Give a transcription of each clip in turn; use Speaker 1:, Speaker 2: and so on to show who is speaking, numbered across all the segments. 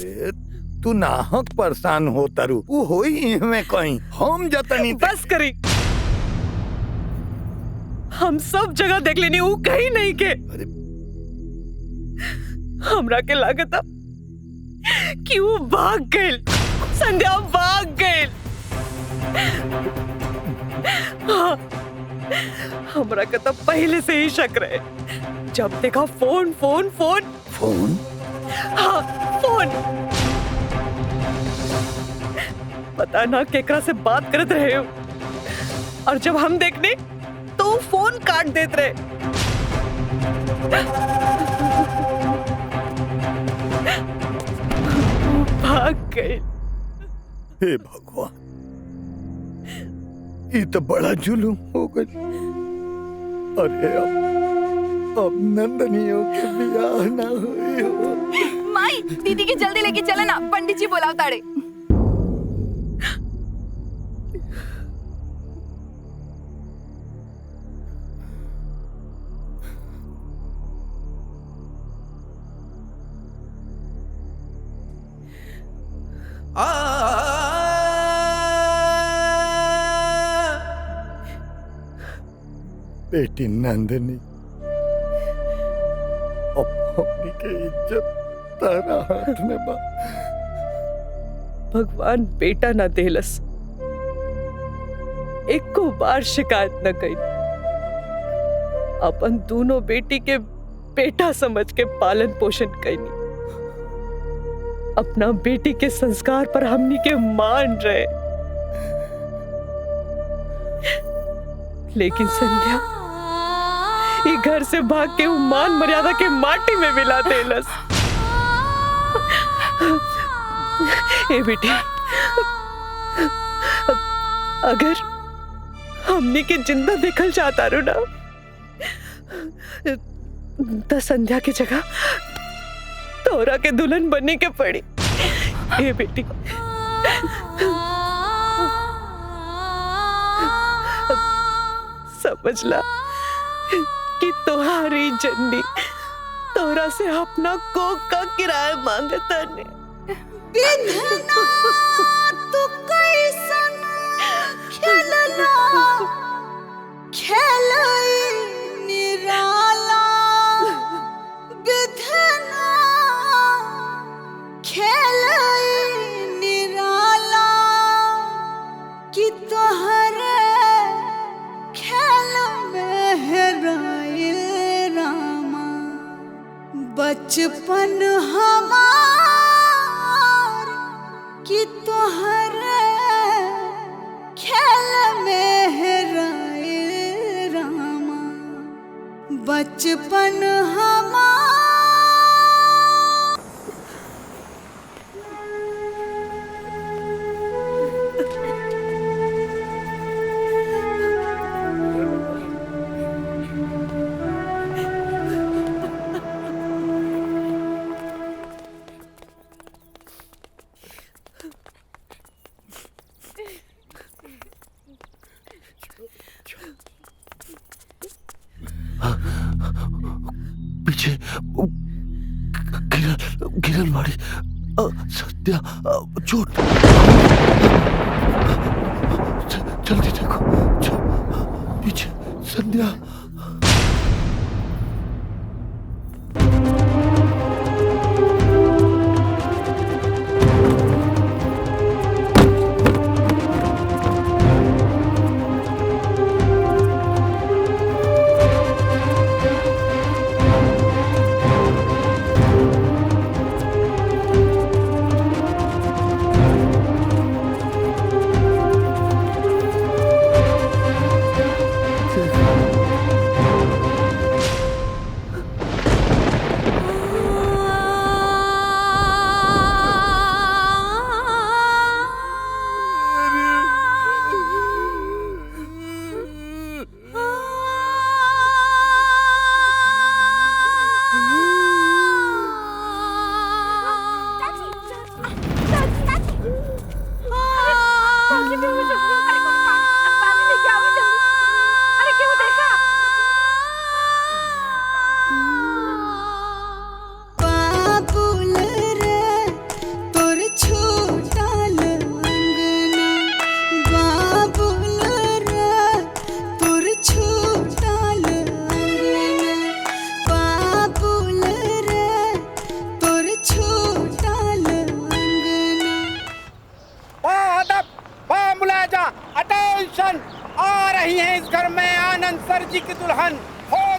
Speaker 1: अरे तू नाहक परेशान हो तारू, वो होई में कहीं हम जतनी।
Speaker 2: बस करी, हम सब जगह देख लेनी, वो कहीं नहीं के।
Speaker 1: अरे
Speaker 2: हमरा के लागत कि वो भाग गए, संध्या भाग गए। हाँ, हमरा के तो पहले से ही शक रहे, जब देखा फोन फोन फोन
Speaker 1: फोन।
Speaker 2: हाँ फोन, पता ना केकरा से बात करते रहे हो, और जब हम देखने तो फोन काट देते रहे। भाग गए।
Speaker 1: हे भगवान, ये तो बड़ा जुलूम हो गया। अरे अब नंदनियों के ब्याह ना हुई हो।
Speaker 3: माई, दीदी की जल्दी लेके चले ना, पंडित जी बोलाव ताड़े।
Speaker 1: बेटी नंदनी, अब अपनी के इज्जत तारा हाथ में बा।
Speaker 2: भगवान बेटा ना देलस, एक को बार शिकायत न कई। अपन दोनों बेटी के बेटा समझ के पालन पोषण कईनी। अपना बेटी के संस्कार पर हमनी के मान रहे, लेकिन संध्या ये घर से भाग के वो मान मर्यादा के माटी में मिला देलस। ए बेटी, अगर हमनी के जिंदा देखल चाहता रो ना, तो संध्या की जगह तोरा के दुल्हन बनने के पड़ी। ए बेटी, समझ ला कि तोहारी जन्नी तोरा से अपना कोक का किराया मांगता ने।
Speaker 3: बिधना तू कैसन खेलना, खेलई निराला। बिधना खेलई निराला, कि तोहरे खेल में हेराइल रामा। बचपन हमार, कि तोहरे खेल में हेराइल रामा। बचपन हमार।
Speaker 4: पीछे गिरल बाड़ी। सत्या चोट। जल्दी देखो, पीछे संध्या।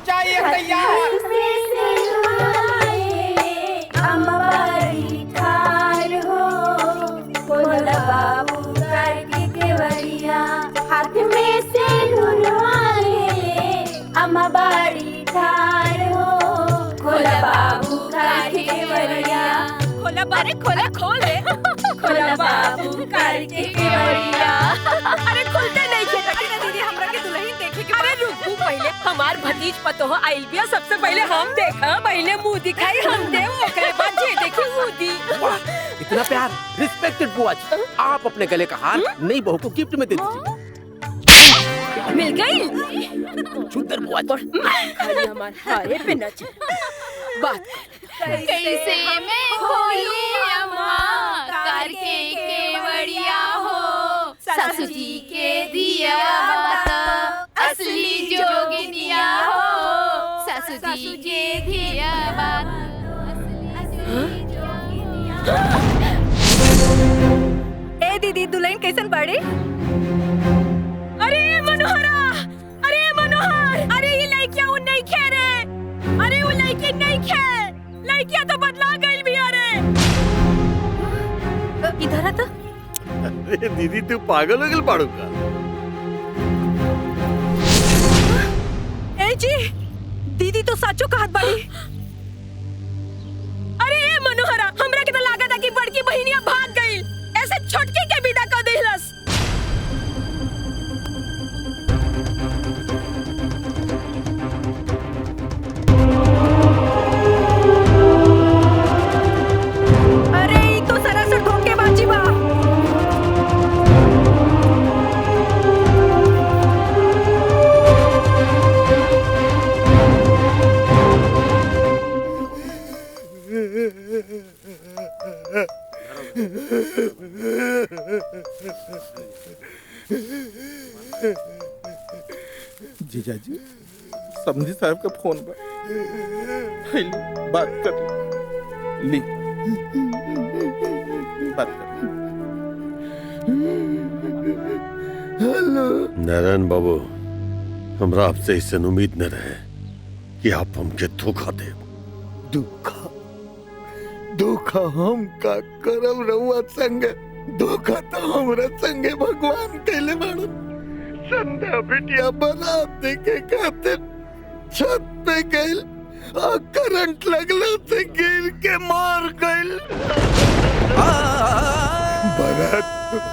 Speaker 5: चाहिए तैयार।
Speaker 6: अम्बारी ठार हो, भोला बाबू करके केवड़िया, हाथ में सिंदूर वाले। अम्बारी ठार हो, भोला बाबू करके केवड़िया,
Speaker 3: खोला बारे खोला खोल दे।
Speaker 6: भोला बाबू करके केवड़िया।
Speaker 3: अरे खुलते नहीं थे ताकि दीदी हमरा के दुल्हन देखे के। अरे रुकू पहले हमार भतीज पतोह आइल बिया, सबसे पहले हम देखा, पहले मुंह दिखाई हम दे, ओकरे बाद जे देखी मुंह दी।
Speaker 5: वाह, इतना प्यार। रिस्पेक्टेड बुआ जी, आप अपने गले का हार नई बहू को गिफ्ट में दे दीजिए।
Speaker 3: मिल गई।
Speaker 5: सुंदर बुआ जी।
Speaker 3: खाली हमार हारे पे नच बात।
Speaker 6: कैसे मैं खोलूं अम्मा करके केवड़िया हो, सासू जी के दिया बात असली जोगिनिया हो, सासू जी के दिया बात असली जोगिनिया।
Speaker 3: ए दीदी दुल्हन कैसन बाड़ी? अरे मनोहरा, अरे मनोहर, अरे ये लड़कियां वो नहीं खे रे, अरे वो लड़की नहीं खे, लड़कियां तो बदला गई भी। अरे इधर आ तो।
Speaker 1: अरे दीदी तू पागल हो गई पाड़ू का?
Speaker 3: ए जी दीदी तो साचो कहत बाड़ी। अरे ए मनोहरा, हमरा के तो लागत है कि बड़की बहिनिया भाग गई, ऐसे छोटकी के विदा कर देहलस। अरे ई तो सरासर धोखेबाजी बा।
Speaker 7: जीजा जी, समधी साहब का फोन बा, पहले बात कर ली, बात कर।
Speaker 1: हेलो
Speaker 4: नारायण बाबू, हमरा आपसे ऐसे उम्मीद न रहे कि आप हमके धोखा दे।
Speaker 1: धोखा धोखा हम का करम रहुआ संग, धोखा तो हमरा संगे भगवान कैले बाड़ू। संध्या बिटिया बारात देखे खातिर छत पे गइल और करंट लगला से गिर के मार गइल।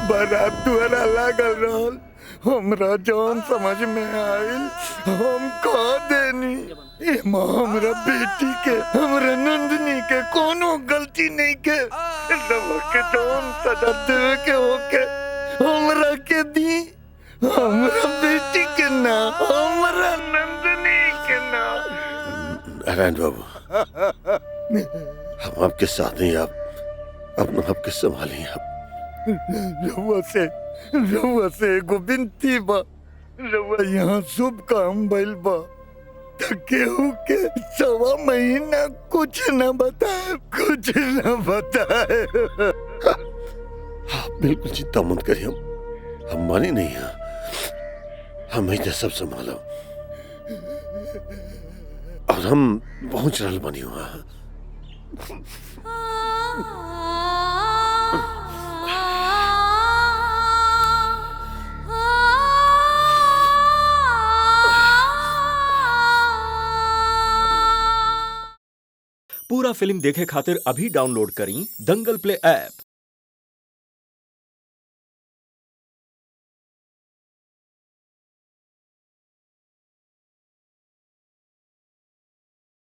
Speaker 1: बारात द्वारा लागल रहल, हमरा जौन समझ में आइल हम कह देनी। एमा हमरा बेटी के, हमरा नंदनी के कोनो गलती नहीं के। रवा के जौन सजा देवे के होके हमरा के दी, हमरा बेटी के ना, हमरा नंदनी के ना।
Speaker 4: नारायण बाबू, हम आपके साथ हैं, आप अपना आपके संभालिए। आप
Speaker 1: रउआ से एगो विनती बा। रउआ यहाँ शुभ काम भइल बा त केहू के 1.25 महीना कुछ न बताए, कुछ न बताए।
Speaker 4: आप बिल्कुल चिंता मत करिए, हम मानी नहीं हैं, हम ही सब संभालो और हम पहुंच रहा बनी हुआ।
Speaker 8: पूरा फिल्म देखे खातिर अभी डाउनलोड करी दंगल प्ले ऐप।